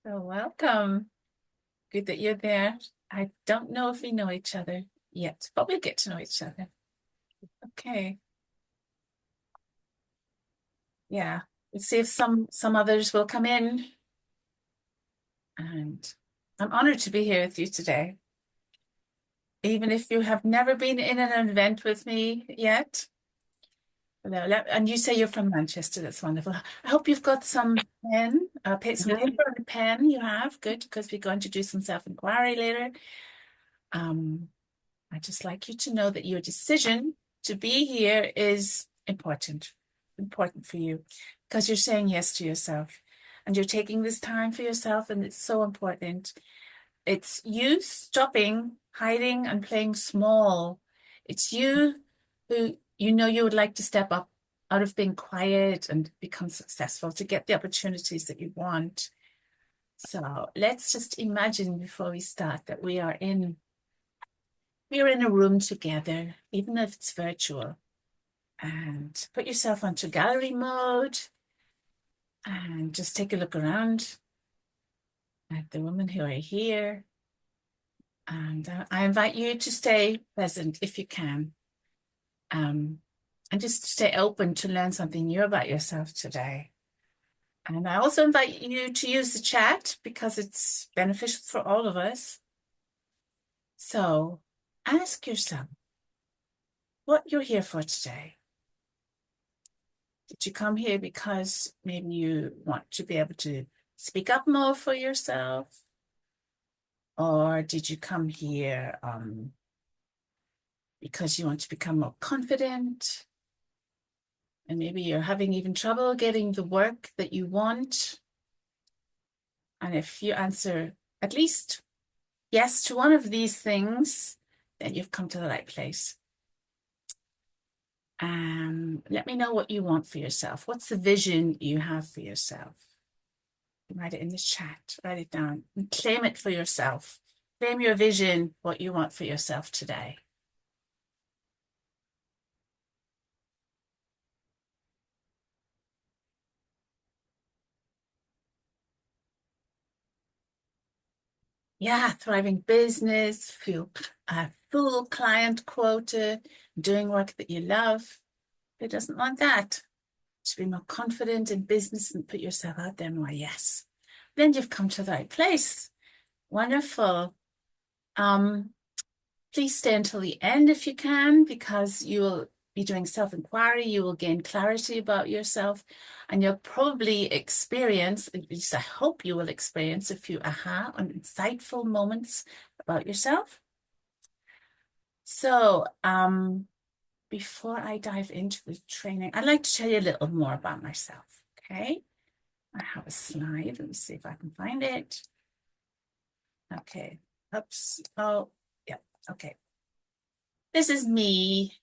So welcome. Good that you're there. I don't know if we know each other yet, but we'll get to know each other. Okay. Yeah. Let's see if some others will come in. And I'm honored to be here with you today. Even if you have never been in an event with me yet. And you say you're from Manchester. That's wonderful. I hope you've got some some paper and a pen. You have. Good, because we're going to do some self-inquiry later. Um, I just like you to know that your decision to be here is important for you because you're saying yes to yourself and you're taking this time for yourself, and it's so important. It's you stopping hiding and playing small. It's you who you would like to step up out of being quiet and become successful to get the opportunities that you want. So let's just imagine before we start that we're in a room together, even if it's virtual. And put yourself onto gallery mode and just take a look around at the women who are here. And I invite you to stay present if you can. Um, and just stay open to learn something new about yourself today. And I also invite you to use the chat because it's beneficial for all of us. So ask yourself what you're here for today. Did you come here because maybe you want to be able to speak up more for yourself? Or did you come here because you want to become more confident? And maybe you're having even trouble getting the work that you want. And if you answer at least yes to one of these things, then you've come to the right place. Let me know what you want for yourself. What's the vision you have for yourself? Write it in the chat, write it down, and claim it for yourself. Claim your vision, what you want for yourself today. Yeah, thriving business, feel a full client quota, doing work that you love. Who doesn't want that? To be more confident in business and put yourself out there more. Yes. Then you've come to the right place. Wonderful. Um, Please stay until the end if you can, because you will be doing self-inquiry. You will gain clarity about yourself, and you'll probably experience, at least I hope you will experience, a few aha and insightful moments about yourself. So, before I dive into the training, I'd like to tell you a little more about myself. Okay. I have a slide. Let me see if I can find it. Okay. Oops. Oh, yeah. Okay. This is me.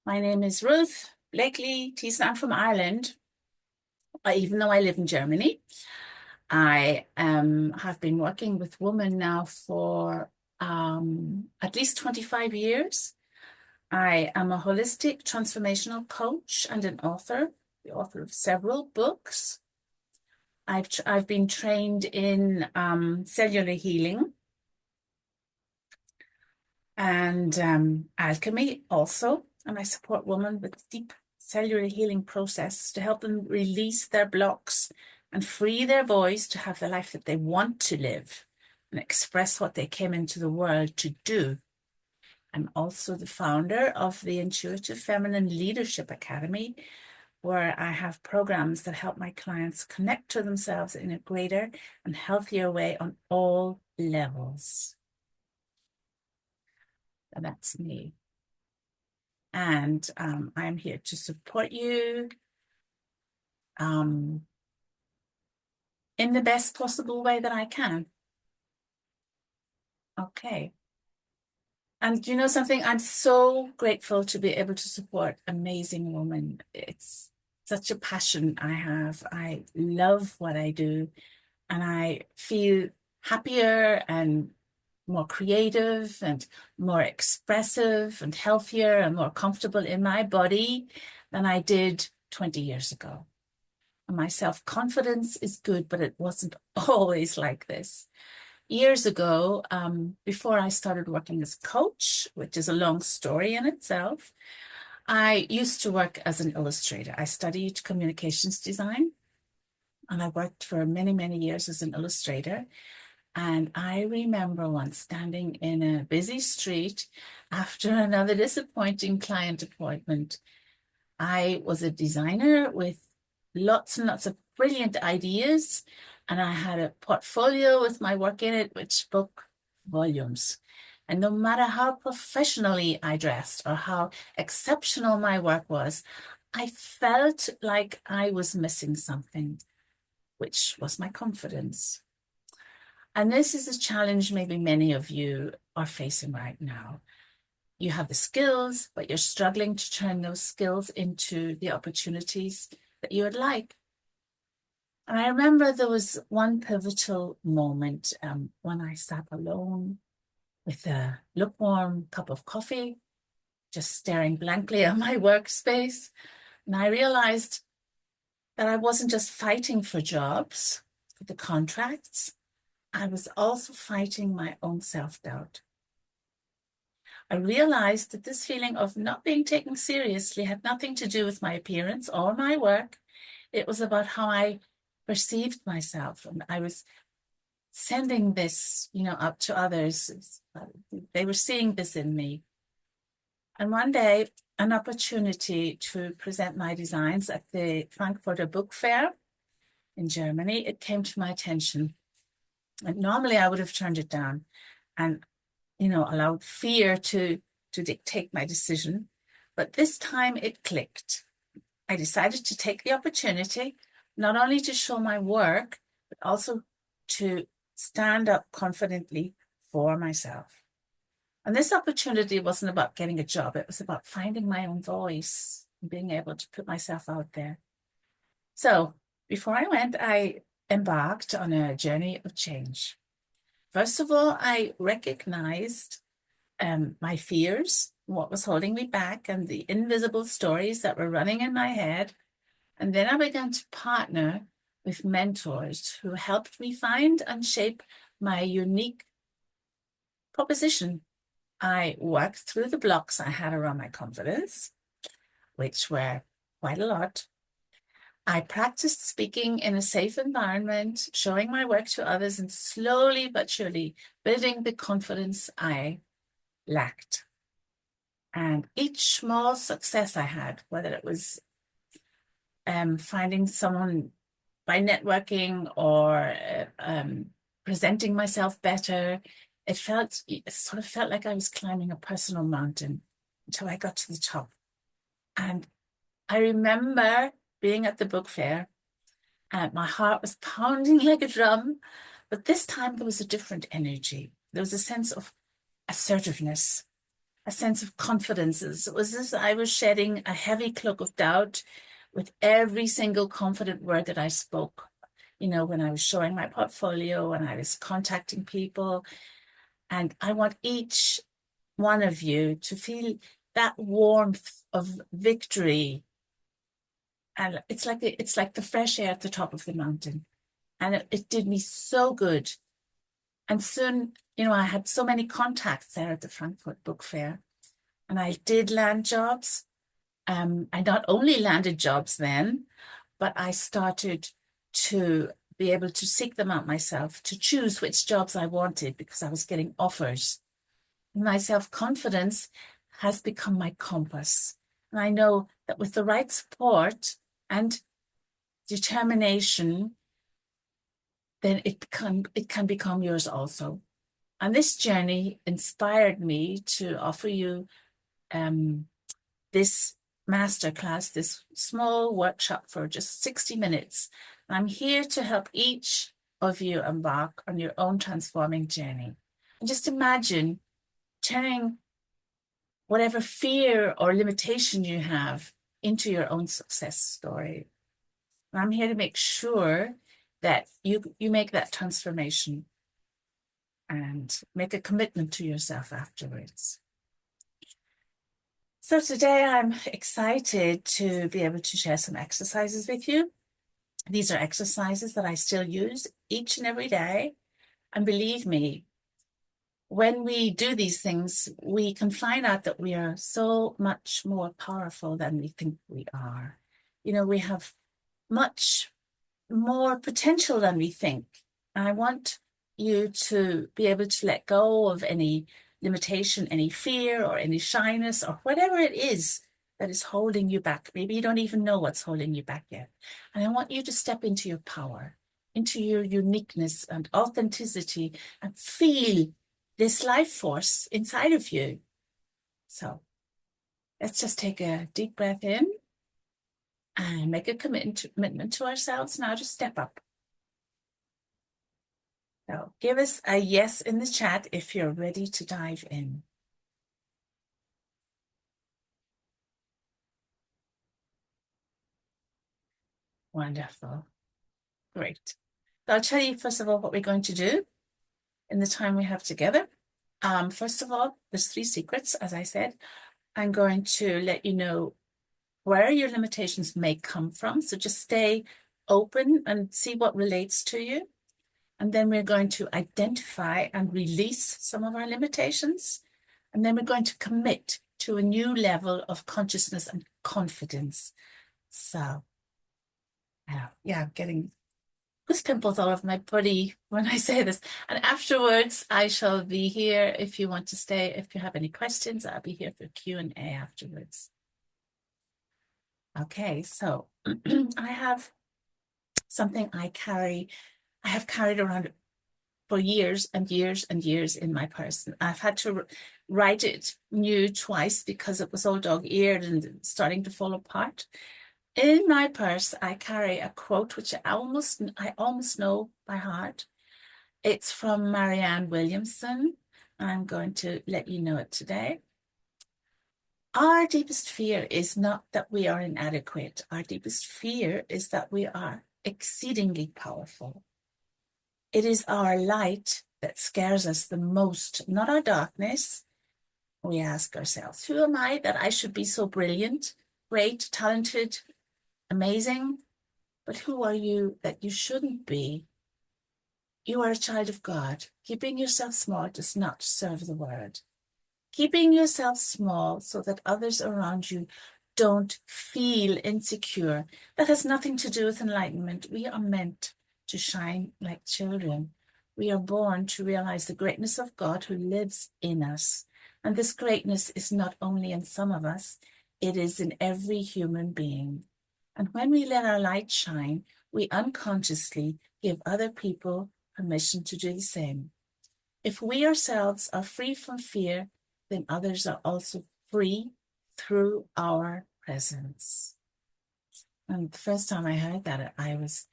My name is Ruth Bleakley-Thiessen. I'm from Ireland, even though I live in Germany. I have been working with women now for at least 25 years. I am a holistic transformational coach and an author, the author of several books. I've been trained in cellular healing and alchemy also, and I support women with deep cellular healing process to help them release their blocks and free their voice to have the life that they want to live and express what they came into the world to do. I'm also the founder of the Intuitive Feminine Leadership Academy, where I have programs that help my clients connect to themselves in a greater and healthier way on all levels. And that's me. And I'm here to support you in the best possible way that I can. Okay. And you know something? I'm so grateful to be able to support amazing women. It's such a passion I have. I love what I do, and I feel happier and more creative and more expressive and healthier and more comfortable in my body than I did 20 years ago. And my self-confidence is good, but it wasn't always like this. Years ago, before I started working as a coach, which is a long story in itself, I used to work as an illustrator. I studied communications design, and I worked for many, many years as an illustrator. And I remember once standing in a busy street after another disappointing client appointment. I was a designer with lots and lots of brilliant ideas, and I had a portfolio with my work in it, which spoke volumes. And no matter how professionally I dressed or how exceptional my work was, I felt like I was missing something, which was my confidence. And this is a challenge maybe many of you are facing right now. You have the skills, but you're struggling to turn those skills into the opportunities that you would like. And I remember there was one pivotal moment when I sat alone with a lukewarm cup of coffee, just staring blankly at my workspace. And I realized that I wasn't just fighting for jobs, for the contracts, I was also fighting my own self-doubt. I realized that this feeling of not being taken seriously had nothing to do with my appearance or my work. It was about how I perceived myself. And I was sending this, up to others. They were seeing this in me. And one day, an opportunity to present my designs at the Frankfurter Book Fair in Germany, it came to my attention. And normally I would have turned it down and, allowed fear to dictate my decision. But this time it clicked. I decided to take the opportunity, not only to show my work, but also to stand up confidently for myself. And this opportunity wasn't about getting a job. It was about finding my own voice and being able to put myself out there. So before I went, I embarked on a journey of change. First of all, I recognized my fears, what was holding me back, and the invisible stories that were running in my head. And then I began to partner with mentors who helped me find and shape my unique proposition. I worked through the blocks I had around my confidence, which were quite a lot. I practiced speaking in a safe environment, showing my work to others, and slowly but surely building the confidence I lacked. And each small success I had, whether it was finding someone by networking or presenting myself better, it sort of felt like I was climbing a personal mountain until I got to the top. And I remember being at the book fair, and my heart was pounding like a drum, but this time there was a different energy. There was a sense of assertiveness, a sense of confidence. It was as I was shedding a heavy cloak of doubt with every single confident word that I spoke. When I was showing my portfolio and I was contacting people. And I want each one of you to feel that warmth of victory. And it's like the fresh air at the top of the mountain. And it did me so good. And soon, I had so many contacts there at the Frankfurt Book Fair. And I did land jobs. I not only landed jobs then, but I started to be able to seek them out myself, to choose which jobs I wanted because I was getting offers. My self-confidence has become my compass. And I know that with the right support and determination, then it can become yours also. And this journey inspired me to offer you this masterclass, this small workshop for just 60 minutes. I'm here to help each of you embark on your own transforming journey. And just imagine turning whatever fear or limitation you have into your own success story. And I'm here to make sure that you make that transformation and make a commitment to yourself afterwards. So today I'm excited to be able to share some exercises with you These are exercises that I still use each and every day. And believe me, when we do these things, we can find out that we are so much more powerful than we think we are. You know, we have much more potential than we think. And I want you to be able to let go of any limitation, any fear, or any shyness, or whatever it is that is holding you back. Maybe you don't even know what's holding you back yet. And I want you to step into your power, into your uniqueness and authenticity, and feel this life force inside of you. So let's just take a deep breath in and make a commitment to ourselves now to step up. So give us a yes in the chat if you're ready to dive in. Wonderful. Great. So I'll tell you first of all what we're going to do in the time we have together. First of all, there's 3 secrets, as I said. I'm going to let you know where your limitations may come from. So just stay open and see what relates to you. And then we're going to identify and release some of our limitations. And then we're going to commit to a new level of consciousness and confidence. So, yeah, I'm getting goose pimples all over my body when I say this. And afterwards, I shall be here if you want to stay. If you have any questions, I'll be here for Q&A afterwards. Okay, so I have something I have carried around for years and years and years in my purse. I've had to write it new twice because it was all dog-eared and starting to fall apart. In my purse, I carry a quote which I almost know by heart. It's from Marianne Williamson. I'm going to let you know it today. Our deepest fear is not that we are inadequate. Our deepest fear is that we are exceedingly powerful. It is our light that scares us the most, not our darkness. We ask ourselves, who am I that I should be so brilliant, great, talented, amazing? But who are you that you shouldn't be? You are a child of God. Keeping yourself small does not serve the world. Keeping yourself small so that others around you don't feel insecure. That has nothing to do with enlightenment. We are meant to shine like children. We are born to realize the greatness of God who lives in us. And this greatness is not only in some of us, it is in every human being. And when we let our light shine, we unconsciously give other people permission to do the same. If we ourselves are free from fear, then others are also free through our presence. And the first time I heard that, I was,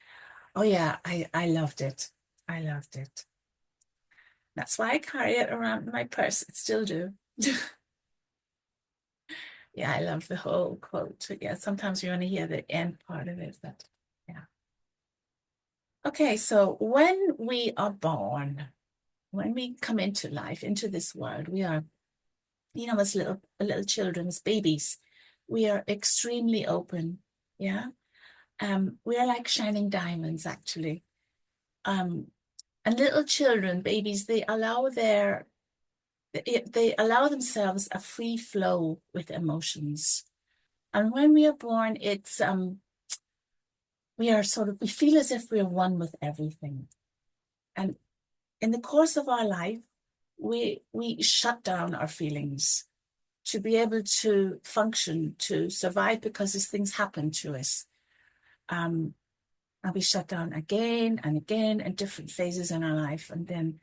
oh yeah, I loved it. I loved it. That's why I carry it around in my purse. I still do. Yeah, I love the whole quote. Yeah, sometimes you only hear the end part of it, but yeah. Okay, so when we are born, when we come into life, into this world, we are, as little children, as babies, we are extremely open. Yeah. We are like shining diamonds, actually. And little children, babies, they allow themselves a free flow with emotions. And when we are born, it's we feel as if we're one with everything. And in the course of our life, we shut down our feelings to be able to function, to survive, because these things happen to us. And we shut down again and again in different phases in our life. And then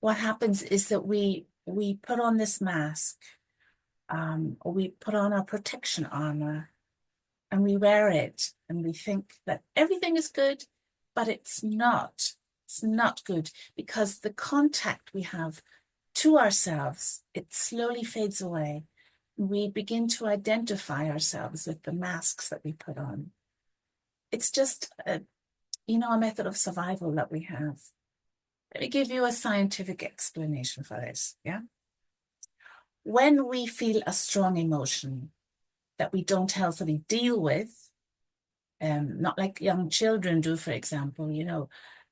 what happens is that we put on this mask, or we put on our protection armor, and we wear it, and we think that everything is good, but it's not. It's not good, because the contact we have to ourselves, it slowly fades away. We begin to identify ourselves with the masks that we put on. It's just a method of survival that we have. Let me give you a scientific explanation for this, yeah? When we feel a strong emotion that we don't healthily deal with, not like young children do, for example,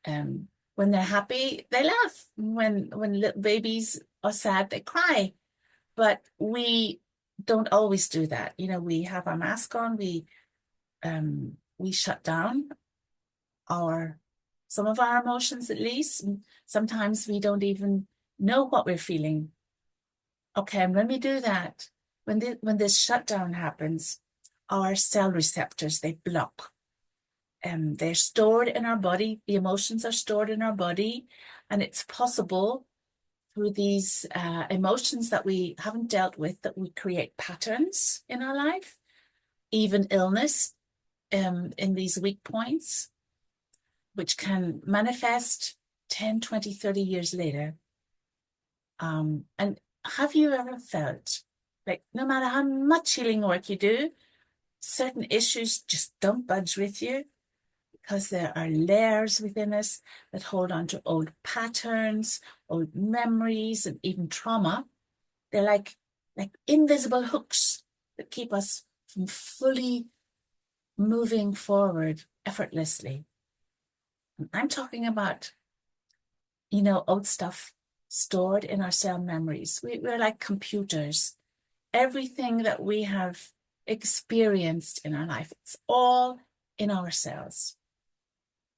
when they're happy, they laugh. When little babies are sad, they cry. But we don't always do that. We have our mask on, we shut down our some of our emotions at least. And sometimes we don't even know what we're feeling. Okay, and when we do that, when this shutdown happens, our cell receptors, they block. They're stored in our body. The emotions are stored in our body, and it's possible through these emotions that we haven't dealt with that we create patterns in our life, even illness in these weak points, which can manifest 10, 20, 30 years later. And have you ever felt like no matter how much healing work you do, certain issues just don't budge with you because there are layers within us that hold on to old patterns, old memories, and even trauma. They're like invisible hooks that keep us from fully moving forward effortlessly. And I'm talking about, old stuff stored in our cell memories. We're like computers. Everything that we have experienced in our life, it's all in our cells.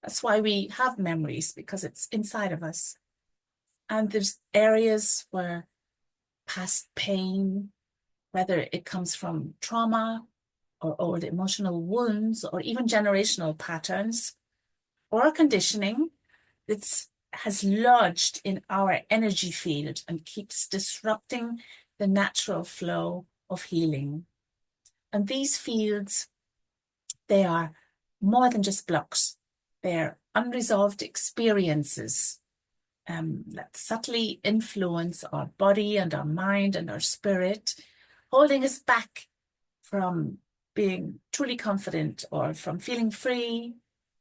That's why we have memories, because it's inside of us. And there's areas where past pain, whether it comes from trauma or old emotional wounds or even generational patterns or conditioning, that has lodged in our energy field and keeps disrupting the natural flow of healing. And these fields, they are more than just blocks. They're unresolved experiences that subtly influence our body and our mind and our spirit, holding us back from being truly confident or from feeling free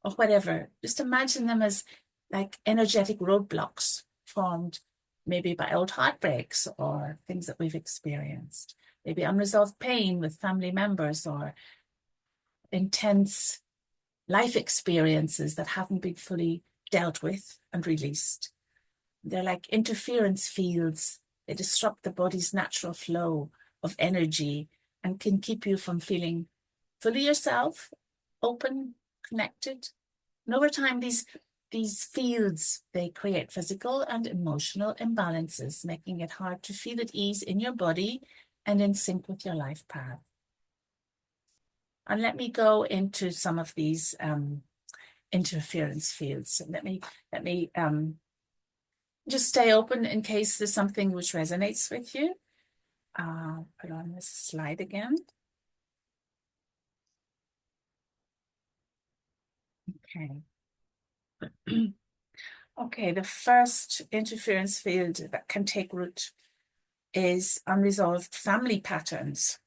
or whatever. Just imagine them as like energetic roadblocks formed maybe by old heartbreaks or things that we've experienced, maybe unresolved pain with family members or intense life experiences that haven't been fully dealt with and released. They're like interference fields. They disrupt the body's natural flow of energy and can keep you from feeling fully yourself, open, connected. And over time, these fields, they create physical and emotional imbalances, making it hard to feel at ease in your body and in sync with your life path. And let me go into some of these interference fields. Let me just stay open in case there's something which resonates with you. Put on this slide again. Okay. Okay, the first interference field that can take root is unresolved family patterns.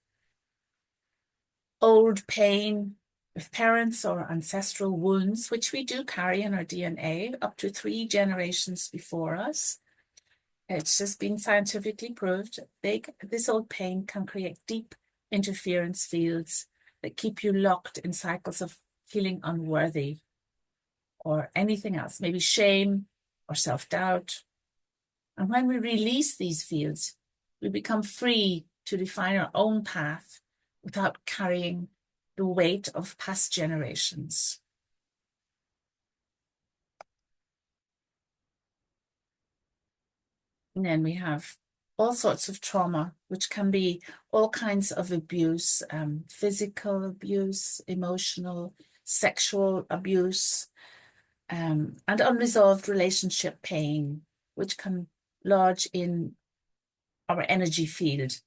Old pain with parents or ancestral wounds, which we do carry in our DNA up to 3 generations before us. It's just been scientifically proved. This old pain can create deep interference fields that keep you locked in cycles of feeling unworthy or anything else, maybe shame or self-doubt. And when we release these fields, we become free to define our own path without carrying the weight of past generations. And then we have all sorts of trauma, which can be all kinds of abuse, physical abuse, emotional, sexual abuse, and unresolved relationship pain, which can lodge in our energy field,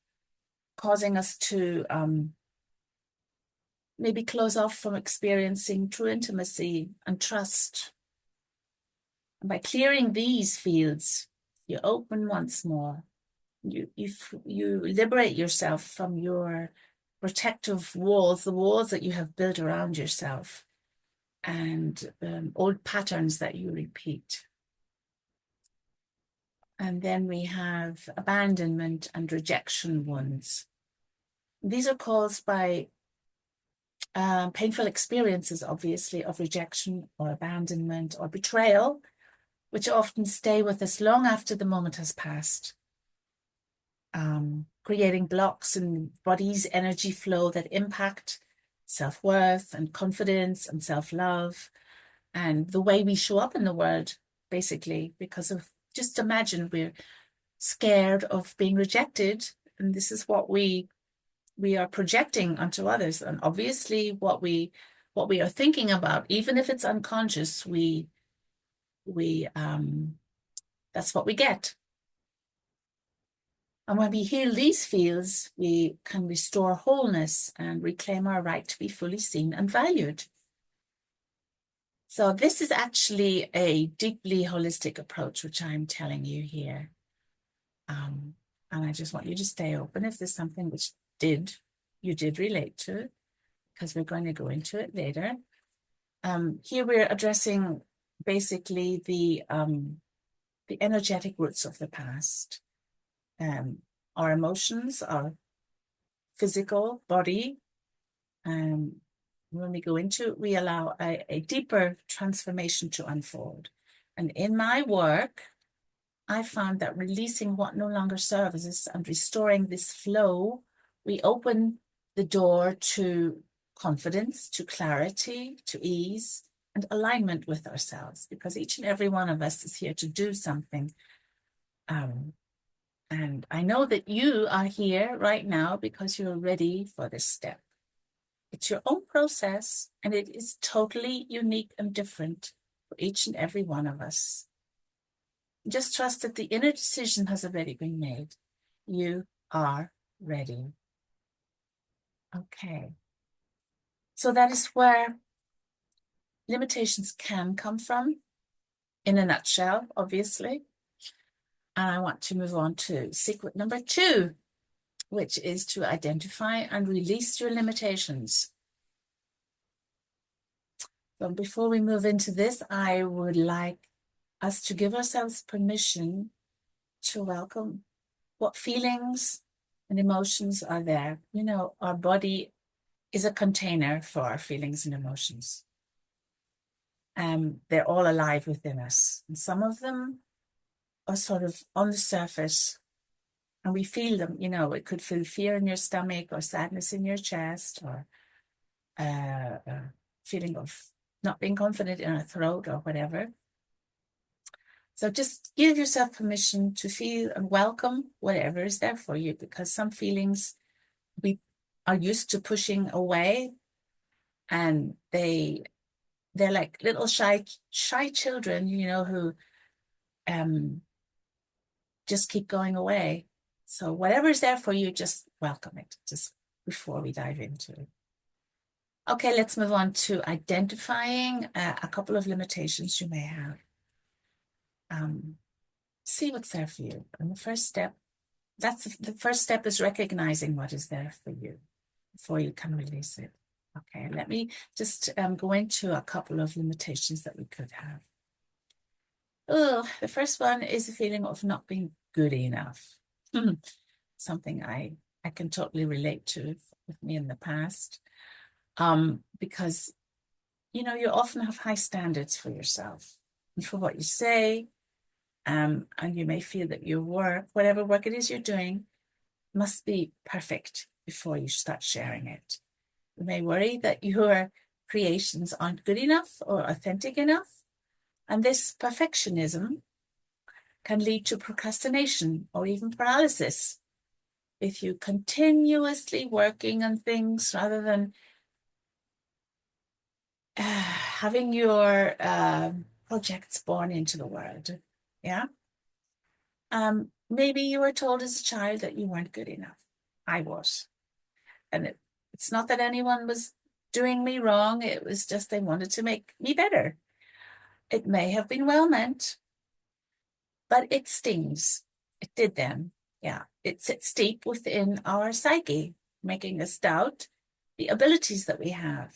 causing us to maybe close off from experiencing true intimacy and trust. And by clearing these fields, you open once more. You liberate yourself from your protective walls, the walls that you have built around yourself, and old patterns that you repeat. And then we have abandonment and rejection wounds. These are caused by painful experiences, obviously, of rejection or abandonment or betrayal, which often stay with us long after the moment has passed, creating blocks in body's energy flow that impact self-worth and confidence and self-love and the way we show up in the world, basically, because of, just imagine we're scared of being rejected, and this is what we are projecting onto others. And obviously what we are thinking about, even if it's unconscious, we that's what we get. And when we heal these fields, we can restore wholeness and reclaim our right to be fully seen and valued. So this is actually a deeply holistic approach, which I'm telling you here. And I just want you to stay open if there's something which you did relate to, because we're going to go into it later. Here we're addressing basically the energetic roots of the past, our emotions, our physical body. When we go into it, we allow a deeper transformation to unfold. And in my work, I found that releasing what no longer serves us and restoring this flow, we open the door to confidence, to clarity, to ease, and alignment with ourselves, because each and every one of us is here to do something. And I know that you are here right now because you're ready for this step. It's your own process, and it is totally unique and different for each and every one of us. Just trust that the inner decision has already been made. You are ready. Okay. So that is where limitations can come from, in a nutshell, obviously. And I want to move on to secret number 2, which is to identify and release your limitations. But before we move into this, I would like us to give ourselves permission to welcome what feelings and emotions are there. You know, our body is a container for our feelings and emotions. They're all alive within us. And some of them are sort of on the surface and we feel them. You know, it could feel fear in your stomach or sadness in your chest or a feeling of not being confident in our throat or whatever. So just give yourself permission to feel and welcome whatever is there for you, because some feelings we are used to pushing away, and they're like little shy children, you know, who just keep going away. So whatever is there for you, just welcome it, just before we dive into it. Okay, let's move on to identifying a couple of limitations you may have. See what's there for you. And the first step is recognizing what is there for you before you can release it. Okay, let me just go into a couple of limitations that we could have. Oh, the first one is the feeling of not being good enough. Something I can totally relate to with me in the past. Because, you know, you often have high standards for yourself and for what you say. And you may feel that your work, whatever work it is you're doing, must be perfect before you start sharing it. You may worry that your creations aren't good enough or authentic enough. And this perfectionism can lead to procrastination or even paralysis if you continuously working on things rather than having your projects born into the world. Yeah. Maybe you were told as a child that you weren't good enough. I was. And it's not that anyone was doing me wrong. It was just they wanted to make me better. It may have been well meant, but it stings. It did then. Yeah. It sits deep within our psyche, making us doubt the abilities that we have.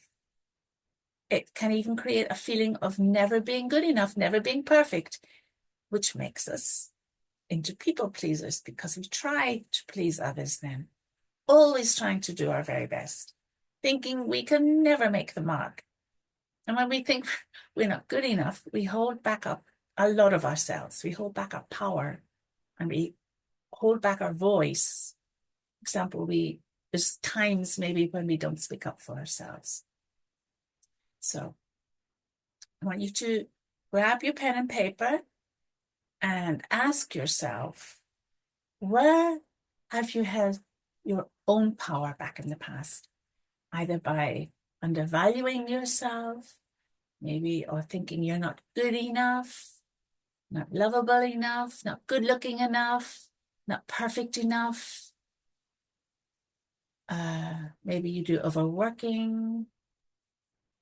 It can even create a feeling of never being good enough, never being perfect, which makes us into people pleasers because we try to please others then, always trying to do our very best. thinking we can never make the mark. And when we think we're not good enough, we hold back up a lot of ourselves. We hold back our power and we hold back our voice. For example, there's times maybe when we don't speak up for ourselves. So I want you to grab your pen and paper and ask yourself, where have you held your own power back in the past? Either by undervaluing yourself, maybe, or thinking you're not good enough, not lovable enough, not good looking enough, not perfect enough. Maybe you do overworking.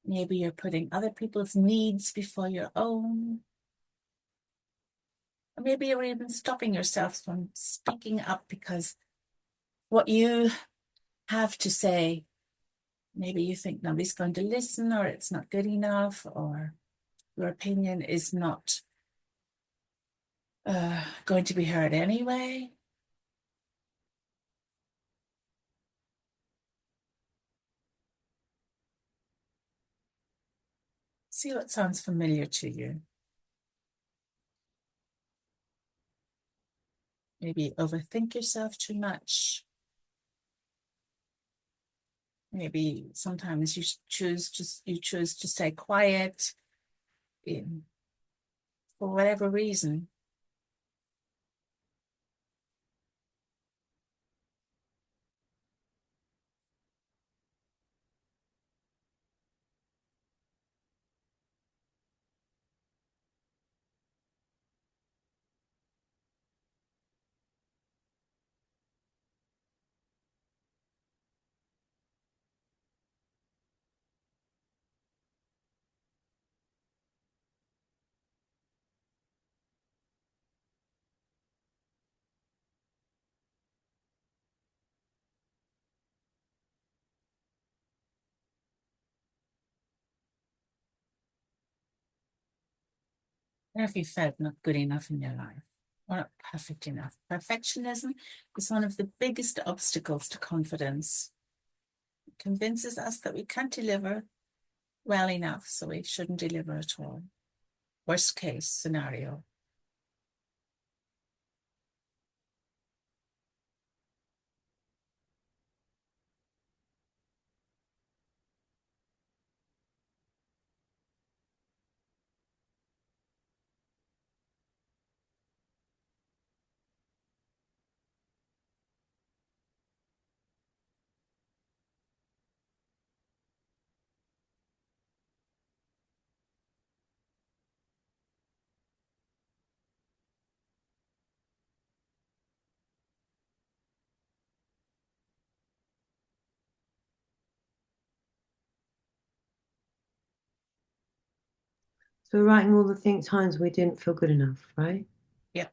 Maybe you're putting other people's needs before your own. Or maybe you're even stopping yourself from speaking up because what you have to say, maybe you think nobody's going to listen, or it's not good enough, or your opinion is not going to be heard anyway. See what sounds familiar to you. Maybe overthink yourself too much. Maybe sometimes you choose to stay quiet for whatever reason. Have you felt not good enough in your life? Or not perfect enough? Perfectionism is one of the biggest obstacles to confidence. It convinces us that we can't deliver well enough, so we shouldn't deliver at all. Worst case scenario. So we're writing all the times we didn't feel good enough, right? Yeah.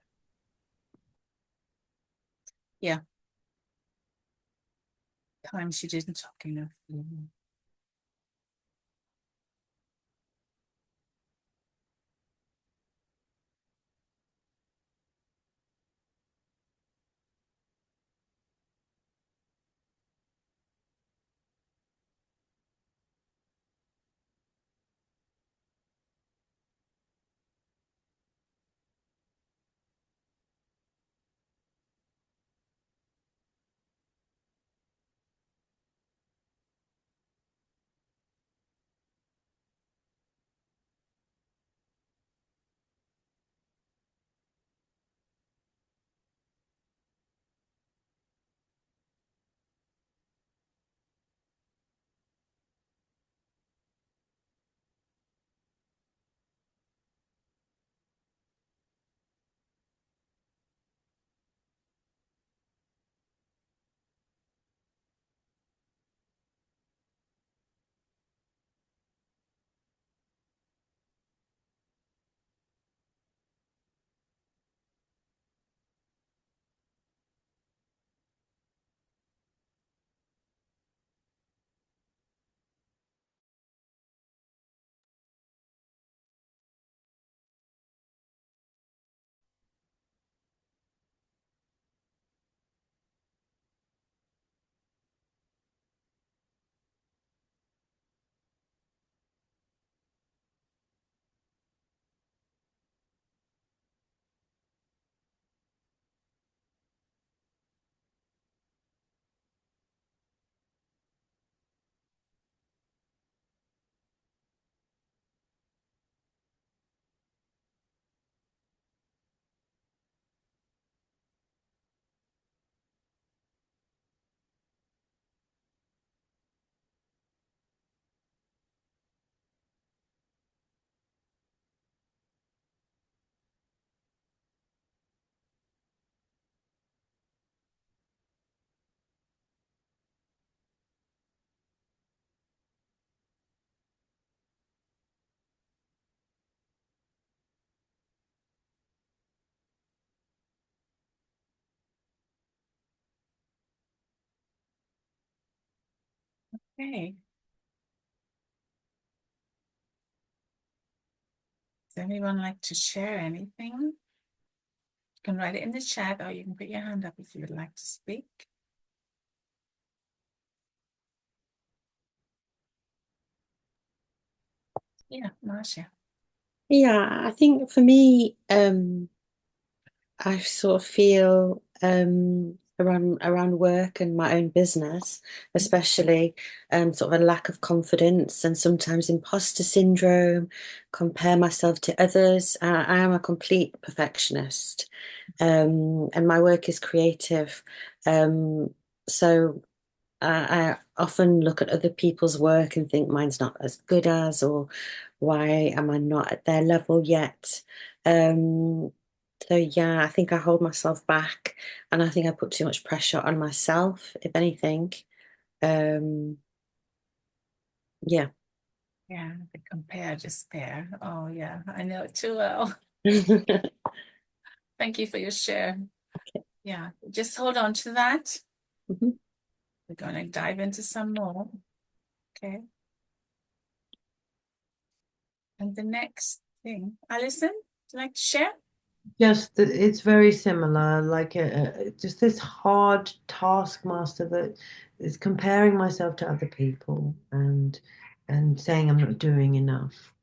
Yeah. Times you didn't talk enough. Mm-hmm. Okay. Does anyone like to share anything? You can write it in the chat or you can put your hand up if you would like to speak. Yeah, Marcia. Yeah, I think for me, I sort of feel around work and my own business, especially sort of a lack of confidence and sometimes imposter syndrome, compare myself to others. I am a complete perfectionist, and my work is creative. So I often look at other people's work and think mine's not as good as, or why am I not at their level yet? Um, so yeah, I think I hold myself back, and I think I put too much pressure on myself, if anything. Um, yeah. Yeah, the compare, despair. Oh, yeah, I know it too well. Thank you for your share. Yeah, just hold on to that. Mhm. We're going to dive into some more. Okay. And the next thing, Alison, would you like to share? Just that it's very similar, like just this hard taskmaster that is comparing myself to other people and saying I'm not doing enough.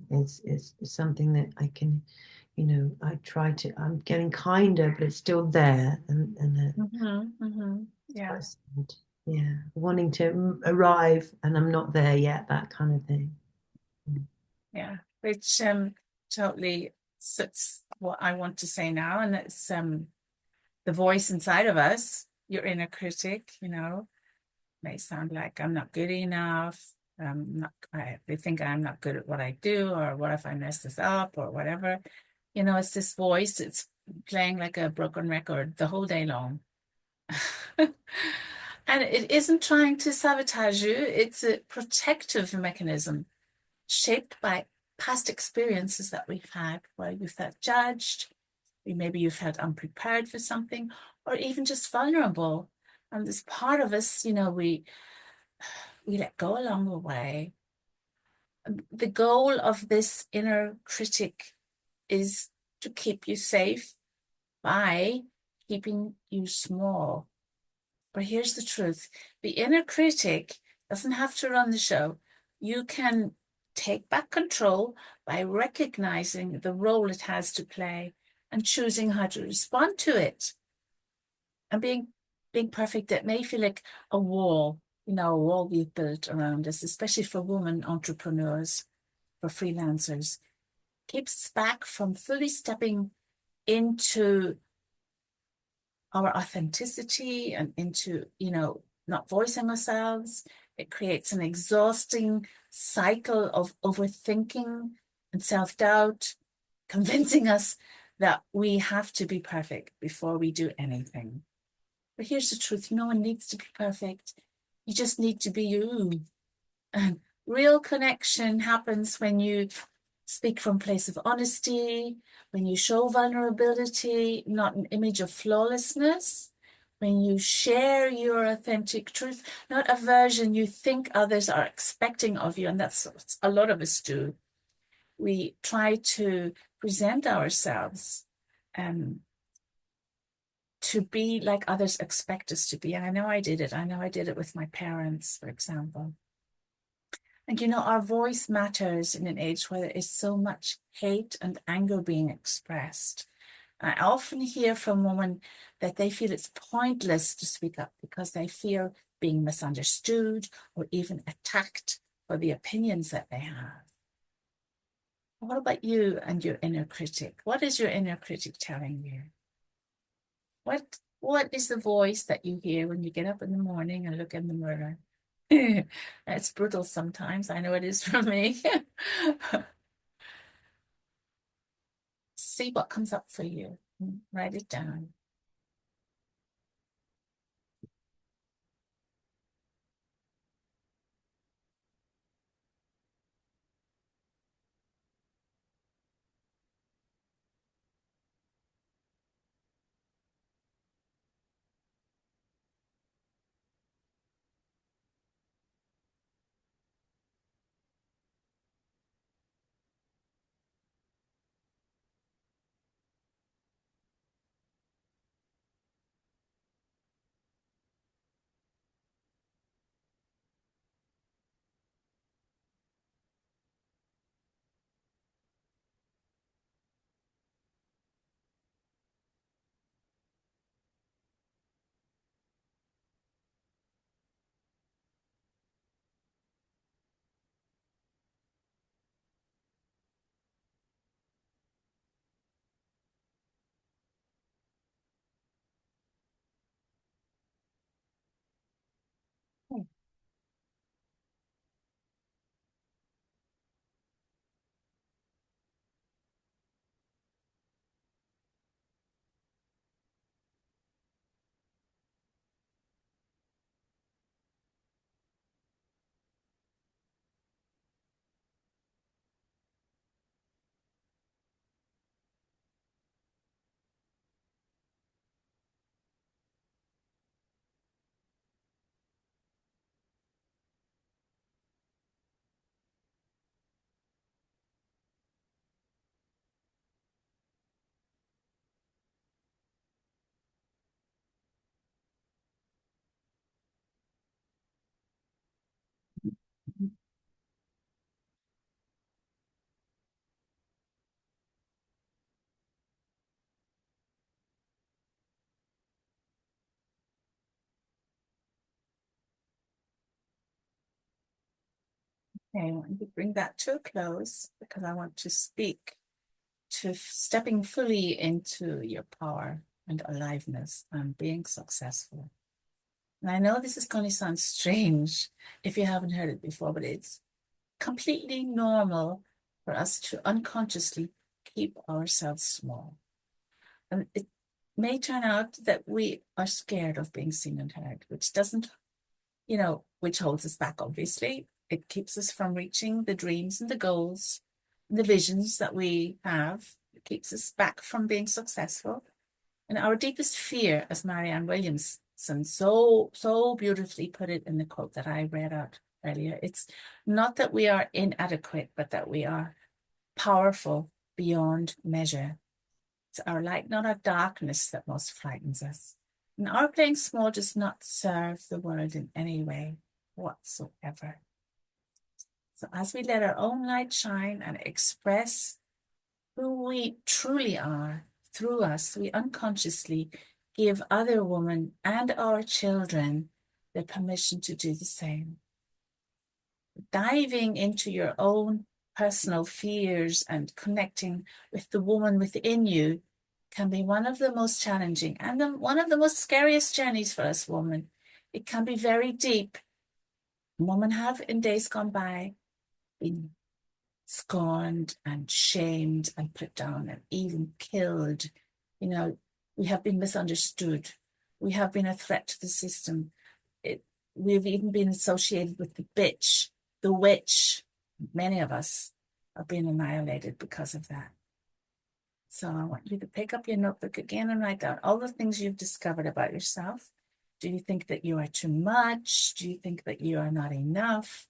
It's something that I can, I try to. I'm getting kinder, but it's still there, and it's Yeah, quite sad. Yeah, wanting to arrive, and I'm not there yet. That kind of thing. yeah. Which totally suits what I want to say now, and it's the voice inside of us, your inner critic, may sound like I'm not good enough. Not, they think I'm not good at what I do, or what if I mess this up, or whatever. It's this voice. It's playing like a broken record the whole day long. And it isn't trying to sabotage you. It's a protective mechanism shaped by past experiences that we've had where you felt judged, maybe you felt unprepared for something, or even just vulnerable. And this part of us, we let go along the way. The goal of this inner critic is to keep you safe by keeping you small. But here's the truth: the inner critic doesn't have to run the show. You can take back control by recognizing the role it has to play and choosing how to respond to it. And being perfect, that may feel like a wall, a wall we've built around us, especially for women entrepreneurs, for freelancers, keeps us back from fully stepping into our authenticity and into, not voicing ourselves. It creates an exhausting cycle of overthinking and self-doubt, convincing us that we have to be perfect before we do anything. But here's the truth: no one needs to be perfect. You just need to be you. And real connection happens when you speak from a place of honesty, when you show vulnerability, not an image of flawlessness, when you share your authentic truth, not a version you think others are expecting of you. And that's what a lot of us do. We try to present ourselves um, to be like others expect us to be. And I know I did it. I know I did it with my parents, for example. And our voice matters in an age where there is so much hate and anger being expressed. I often hear from women that they feel it's pointless to speak up because they fear being misunderstood or even attacked for the opinions that they have. What about you and your inner critic? What is your inner critic telling you? What is the voice that you hear when you get up in the morning and look in the mirror? It's brutal sometimes. I know it is for me. See what comes up for you. Write it down. Okay, I want to bring that to a close because I want to speak to stepping fully into your power and aliveness and being successful. And I know this is going to sound strange if you haven't heard it before, but it's completely normal for us to unconsciously keep ourselves small. And it may turn out that we are scared of being seen and heard, which doesn't, which holds us back, obviously. It keeps us from reaching the dreams and the goals and the visions that we have. It keeps us back from being successful. And our deepest fear, as Marianne Williamson so beautifully put it in the quote that I read out earlier, it's not that we are inadequate, but that we are powerful beyond measure. It's our light, not our darkness, that most frightens us. And our playing small does not serve the world in any way whatsoever. So as we let our own light shine and express who we truly are through us, we unconsciously give other women and our children the permission to do the same. Diving into your own personal fears and connecting with the woman within you can be one of the most challenging and one of the most scariest journeys for us women. It can be very deep. Women have in days gone by been scorned and shamed and put down and even killed. We have been misunderstood. We have been a threat to the system. We've even been associated with the bitch, the witch. Many of us have been annihilated because of that. So I want you to pick up your notebook again and write down all the things you've discovered about yourself. Do you think that you are too much? Do you think that you are not enough?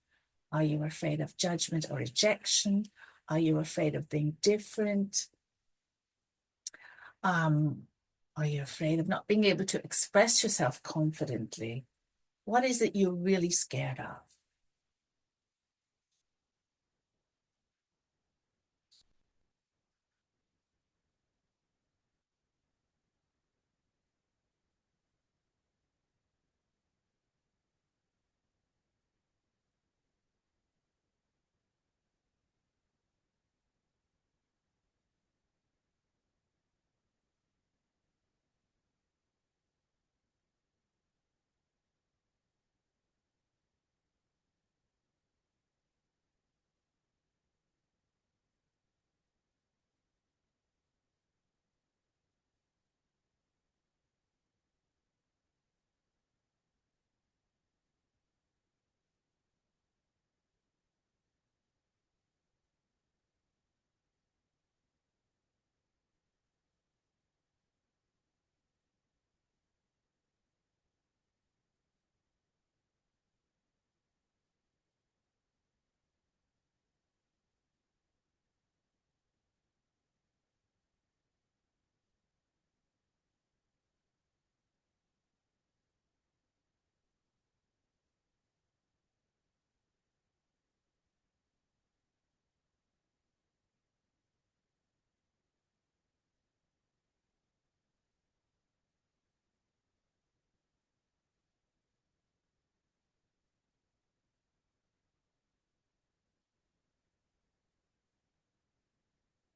Are you afraid of judgment or rejection? Are you afraid of being different? Are you afraid of not being able to express yourself confidently? What is it you're really scared of?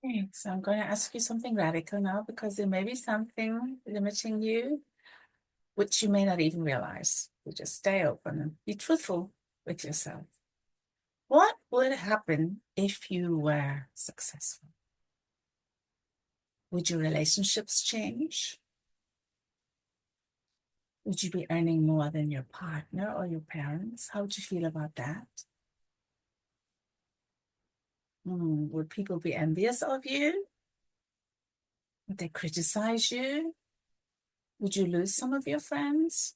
Okay, so I'm going to ask you something radical now because there may be something limiting you, which you may not even realize. So just stay open and be truthful with yourself. What would happen if you were successful? Would your relationships change? Would you be earning more than your partner or your parents? How would you feel about that? Would people be envious of you? Would they criticize you? Would you lose some of your friends?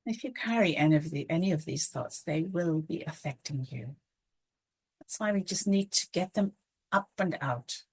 If you carry any of these thoughts, they will be affecting you. That's why we just need to get them up and out.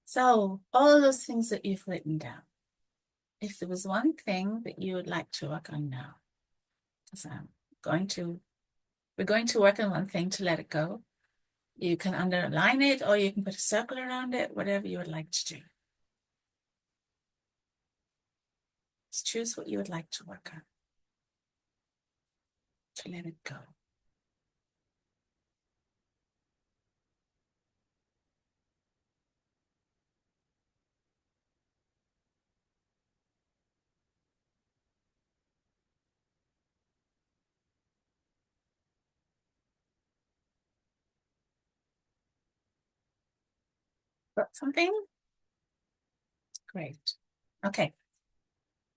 So all those things that you've written down, if there was one thing that you would like to work on now, because we're going to work on one thing to let it go. You can underline it or you can put a circle around it, whatever you would like to do. Just choose what you would like to work on to let it go. Got something? Great. Okay.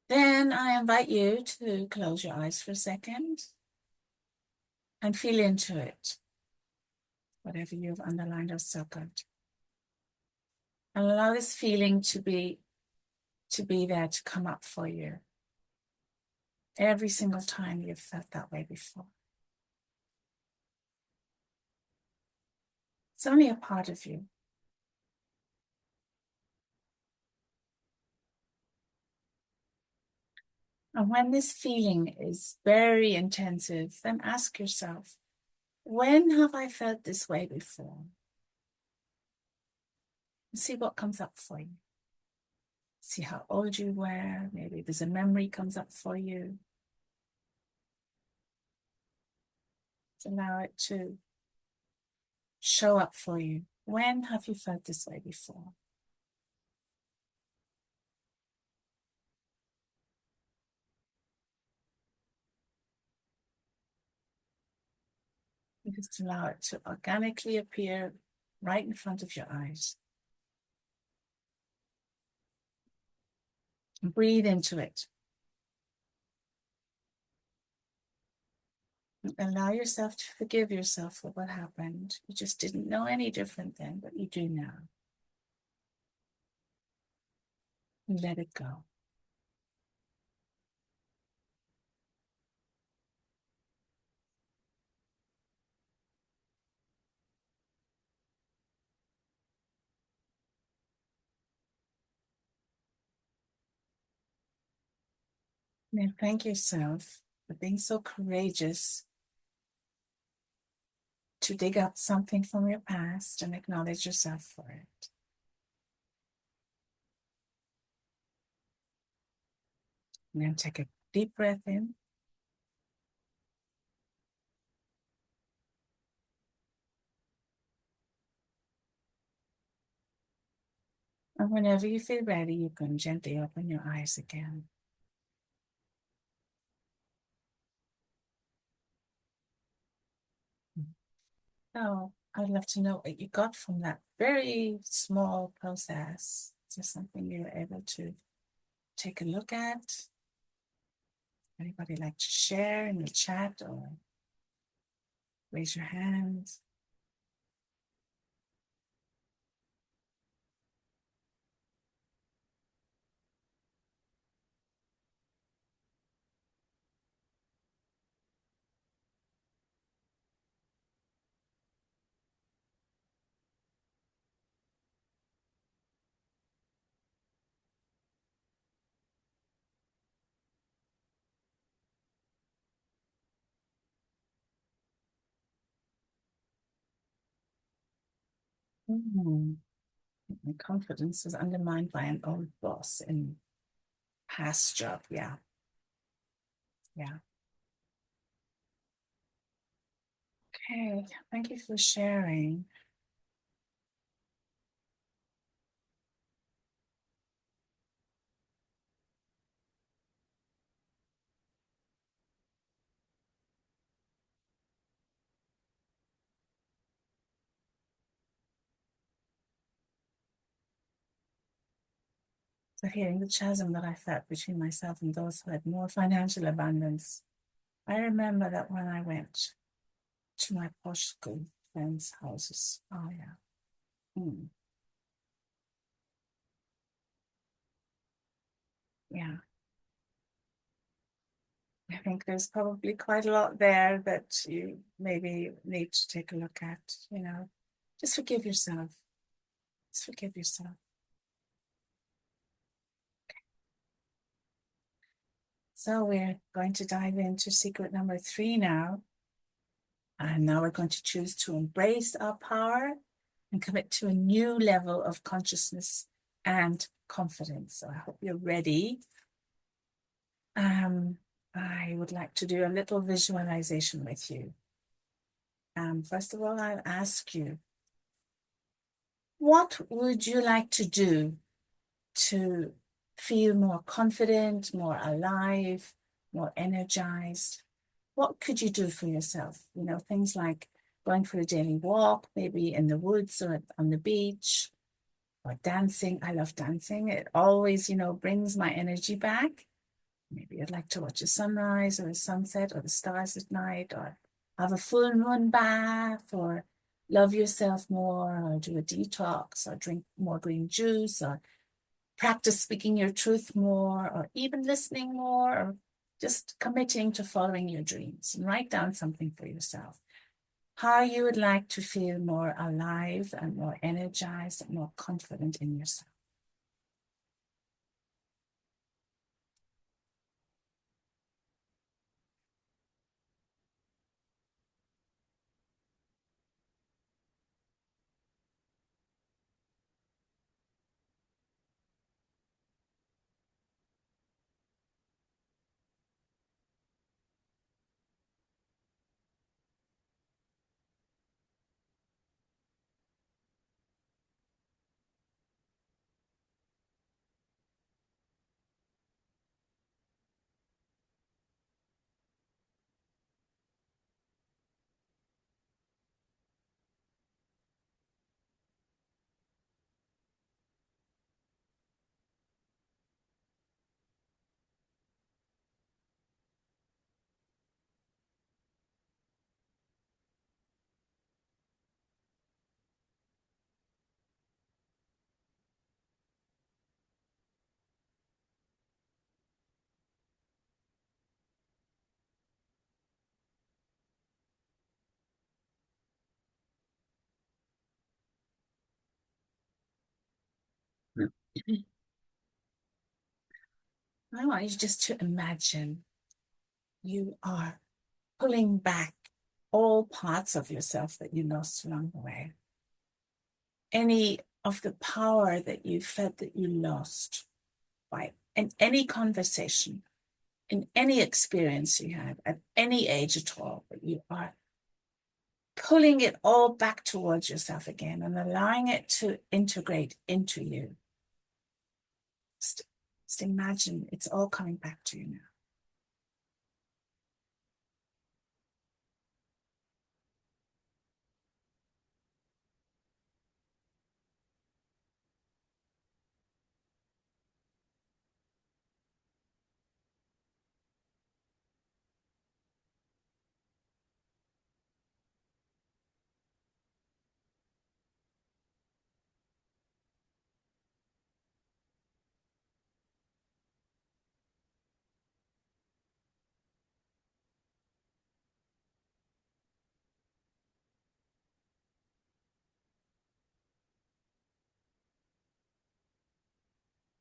Then I invite you to close your eyes for a second and feel into it, whatever you've underlined or circled. And allow this feeling to be there, to come up for you every single time you've felt that way before. It's only a part of you. And when this feeling is very intensive, then ask yourself, when have I felt this way before? And see what comes up for you. See how old you were. Maybe there's a memory comes up for you. Allow it to show up for you. When have you felt this way before? You just allow it to organically appear right in front of your eyes. And breathe into it. And allow yourself to forgive yourself for what happened. You just didn't know any different then, but you do now. And let it go. And thank yourself for being so courageous to dig up something from your past and acknowledge yourself for it. And then take a deep breath in. And whenever you feel ready, you can gently open your eyes again. So I'd love to know what you got from that very small process. Is there something you were able to take a look at? Anybody like to share in the chat or raise your hand? My confidence was undermined by an old boss in past job. Yeah. Yeah. Okay. Thank you for sharing. So hearing the chasm that I felt between myself and those who had more financial abundance. I remember that when I went to my posh school friends' houses. Oh yeah. Yeah. I think there's probably quite a lot there that you maybe need to take a look at, Just forgive yourself. Just forgive yourself. So we're going to dive into secret number 3 now. And now we're going to choose to embrace our power and commit to a new level of consciousness and confidence. So I hope you're ready. I would like to do a little visualization with you. First of all, I'll ask you, what would you like to do to feel more confident, more alive, more energized? What could you do for yourself? You know, things like going for a daily walk, maybe in the woods or on the beach, or dancing. I love dancing. It always, brings my energy back. Maybe I'd like to watch a sunrise or a sunset or the stars at night, or have a full moon bath, or love yourself more, or do a detox, or drink more green juice, or practice speaking your truth more, or even listening more, or just committing to following your dreams. And write down something for yourself. How you would like to feel more alive and more energized and more confident in yourself. I want you just to imagine you are pulling back all parts of yourself that you lost along the way. Any of the power that you felt that you lost by in any conversation, in any experience you had at any age at all, but you are pulling it all back towards yourself again and allowing it to integrate into you. Just imagine it's all coming back to you now.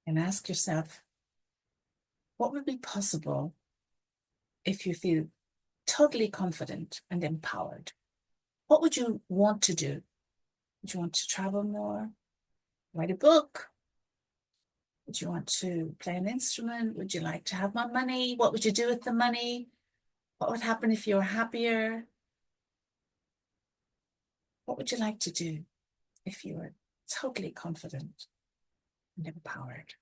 And ask yourself, what would be possible if you feel totally confident and empowered? What would you want to do? Would you want to travel more? Write a book? Would you want to play an instrument? Would you like to have more money? What would you do with the money? What would happen if you were happier? What would you like to do if you were totally confident and empowered?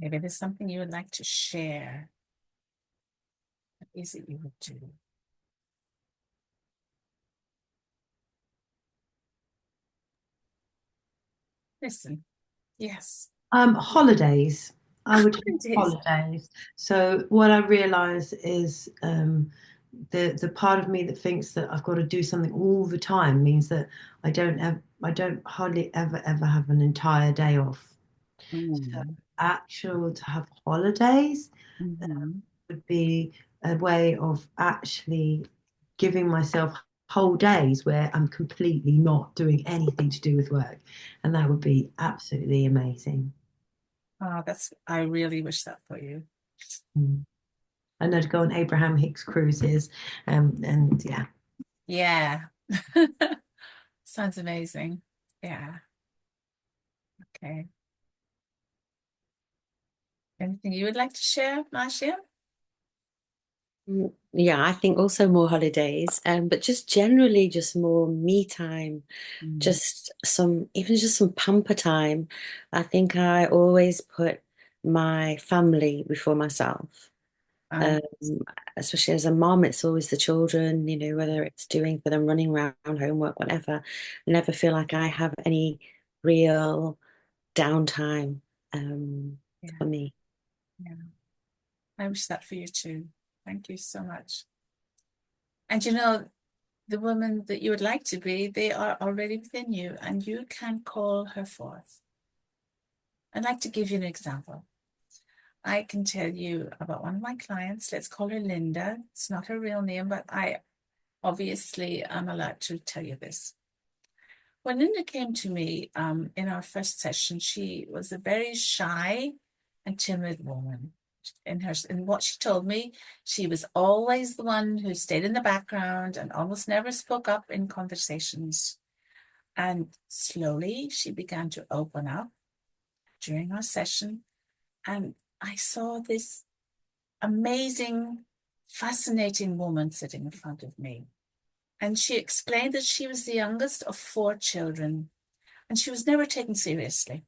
Maybe there's something you would like to share. What is it you would do? Listen, yes. Holidays. I would have Holidays. holidays. So what I realize is the part of me that thinks that I've got to do something all the time means that I don't hardly ever have an entire day off. So Mm. actual to have holidays Mhm. would be a way of actually giving myself whole days where I'm completely not doing anything to do with work. And that would be absolutely amazing. Oh, I really wish that for you. Mm. I know to go on Abraham Hicks cruises, and yeah. Yeah. Sounds amazing. Yeah. Okay. Anything you would like to share, Marcia? Yeah, I think also more holidays, but just generally just more me time, Mm. just some, even just some pamper time. I think I always put my family before myself. Um, Um, Especially as a mom, it's always the children, whether it's doing for them running around, homework, whatever. I never feel like I have any real downtime yeah, for me. yeah. I wish that for you too. Thank you so much. And you know, the woman that you would like to be, they are already within you, and you can call her forth. I'd like to give you an example. I can tell you about one of my clients. Let's call her Linda. It's not her real name, but I obviously am allowed to tell you this. When Linda came to me in our first session, she was a very shy and timid woman. In what she told me, she was always the one who stayed in the background and almost never spoke up in conversations. And slowly she began to open up during our session. And I saw this amazing, fascinating woman sitting in front of me. And she explained that she was the youngest of 4 children, and she was never taken seriously.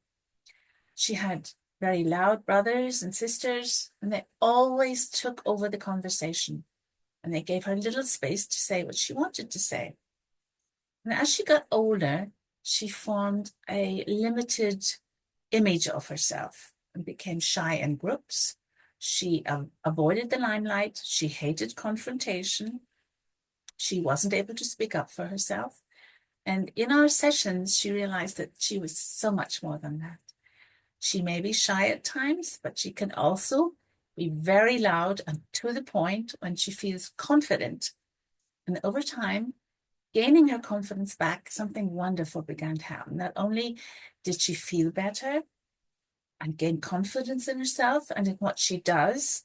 She had very loud brothers and sisters, and they always took over the conversation, and they gave her little space to say what she wanted to say. And as she got older, she formed a limited image of herself and became shy in groups. She avoided the limelight. She hated confrontation. She wasn't able to speak up for herself. And in our sessions, she realized that she was so much more than that. She may be shy at times, but she can also be very loud and to the point when she feels confident. And over time, gaining her confidence back, something wonderful began to happen. Not only did she feel better and gain confidence in herself and in what she does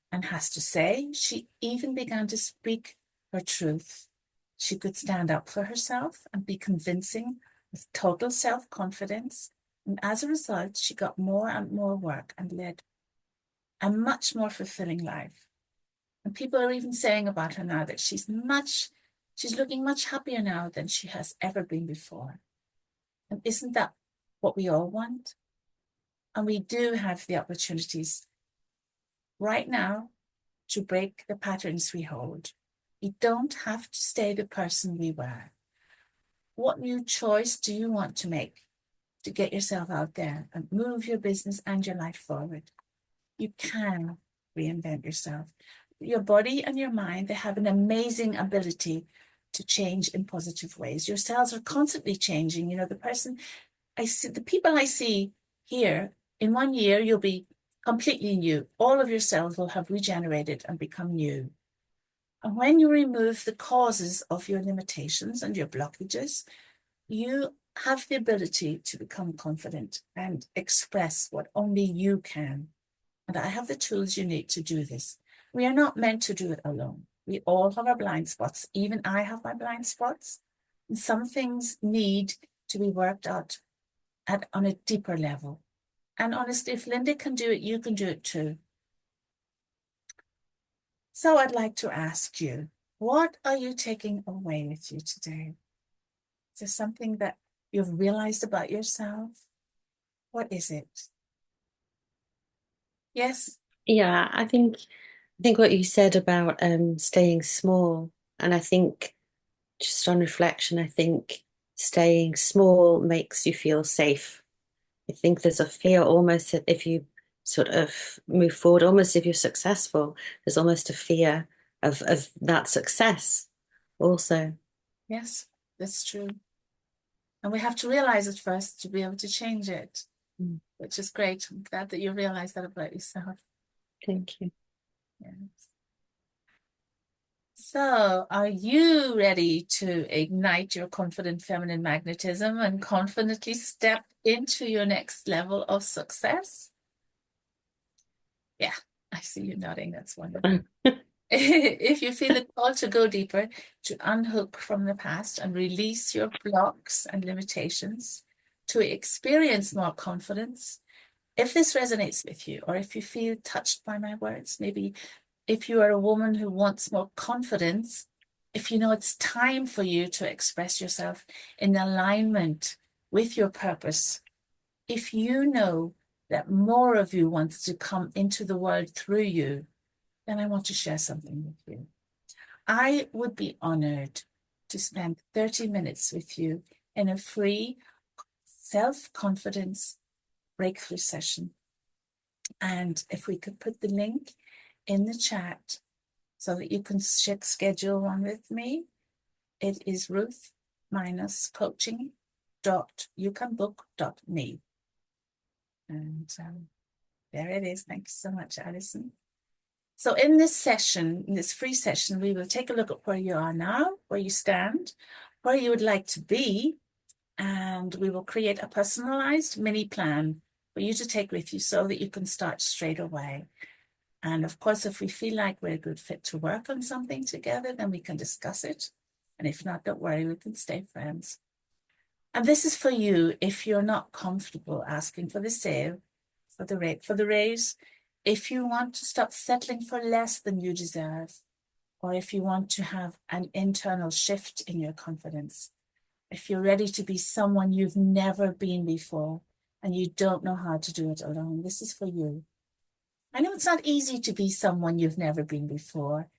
and has to say, she even began to speak her truth. She could stand up for herself and be convincing with total self-confidence. And as a result, she got more and more work and led a much more fulfilling life. And people are even saying about her now that she's looking much happier now than she has ever been before. And isn't that what we all want? And we do have the opportunities right now to break the patterns we hold. We don't have to stay the person we were. What new choice do you want to make to get yourself out there and move your business and your life forward? You can reinvent yourself. Your body and your mind, they have an amazing ability to change in positive ways. Your cells are constantly changing. You know, the people I see here, in 1 year, you'll be completely new. All of your cells will have regenerated and become new. And when you remove the causes of your limitations and your blockages, you have the ability to become confident and express what only you can. And I have the tools you need to do this. We are not meant to do it alone. We all have our blind spots. Even I have my blind spots. And some things need to be worked out on a deeper level. And honestly, if Linda can do it, you can do it too. So I'd like to ask you, what are you taking away with you today? Is there something that you've realized about yourself? What is it? Yes. Yeah, I think what you said about staying small, and I think just on reflection, I think staying small makes you feel safe. I think there's a fear almost that if you sort of move forward, almost if you're successful, there's almost a fear of that success also. Yes, that's true. And we have to realize it first to be able to change it, Mm, which is great. I'm glad that you realize that about yourself. thank you. Yes. So, are you ready to ignite your confident feminine magnetism and confidently step into your next level of success? Yeah, I see you nodding. That's wonderful. If you feel the call to go deeper, to unhook from the past and release your blocks and limitations, to experience more confidence, if this resonates with you, or if you feel touched by my words, maybe if you are a woman who wants more confidence, if you know it's time for you to express yourself in alignment with your purpose, if you know that more of you wants to come into the world through you, then I want to share something with you. I would be honored to spend 30 minutes with you in a free self-confidence breakthrough session. And if we could put the link in the chat so that you can schedule one with me, it is ruth-coaching.youcanbook.me. And there it is. Thank you so much, Alison. So in this session, in this free session, we will take a look at where you are now, where you stand, where you would like to be, and we will create a personalized mini plan for you to take with you so that you can start straight away. And of course, if we feel like we're a good fit to work on something together, then we can discuss it. And if not, don't worry, we can stay friends. And this is for you if you're not comfortable asking for the sale, for the rate, for the raise, if you want to stop settling for less than you deserve, or if you want to have an internal shift in your confidence, if you're ready to be someone you've never been before and you don't know how to do it alone, this is for you. I know it's not easy to be someone you've never been before.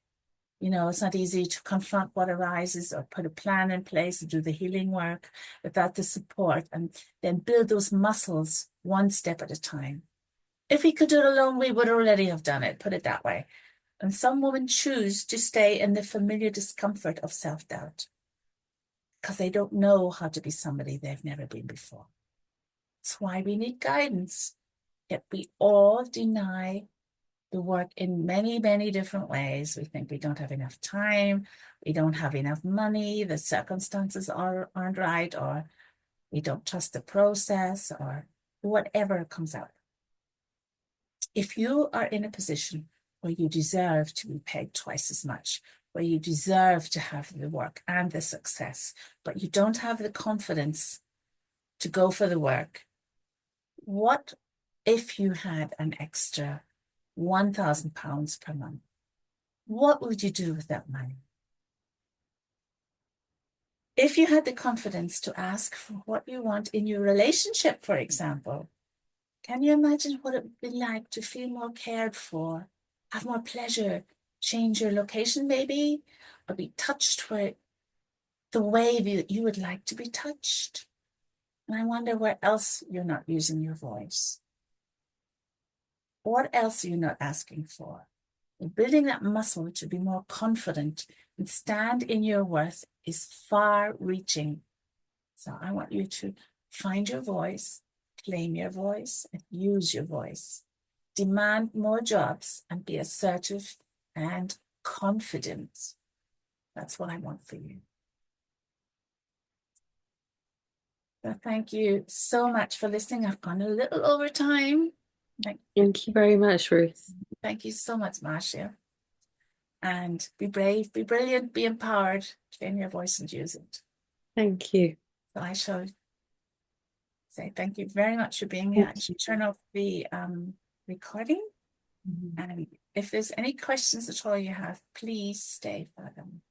You know, it's not easy to confront what arises or put a plan in place and do the healing work without the support and then build those muscles one step at a time. If we could do it alone, we would already have done it, put it that way. And some women choose to stay in the familiar discomfort of self-doubt because they don't know how to be somebody they've never been before. That's why we need guidance. Yet we all deny the work in many, many different ways. We think we don't have enough time, we don't have enough money, the circumstances aren't right, or we don't trust the process, or whatever comes out. If you are in a position where you deserve to be paid twice as much, where you deserve to have the work and the success, but you don't have the confidence to go for the work, what if you had an extra £1,000 per month? What would you do with that money? If you had the confidence to ask for what you want in your relationship, for example, can you imagine what it would be like to feel more cared for, have more pleasure, change your location maybe, or be touched where the way that you would like to be touched? And I wonder where else you're not using your voice. What else are you not asking for? Building that muscle to be more confident and stand in your worth is far reaching. So I want you to find your voice, claim your voice, and use your voice. Demand more jobs and be assertive and confident. That's what I want for you. So thank you so much for listening. I've gone a little over time. Thank you very much, Ruth. Thank you so much, Marcia. And be brave, be brilliant, be empowered. Claim your voice and use it. Thank you. So I shall say thank you very much for being here. I should turn off the recording. And if there's any questions at all you have, please stay for them.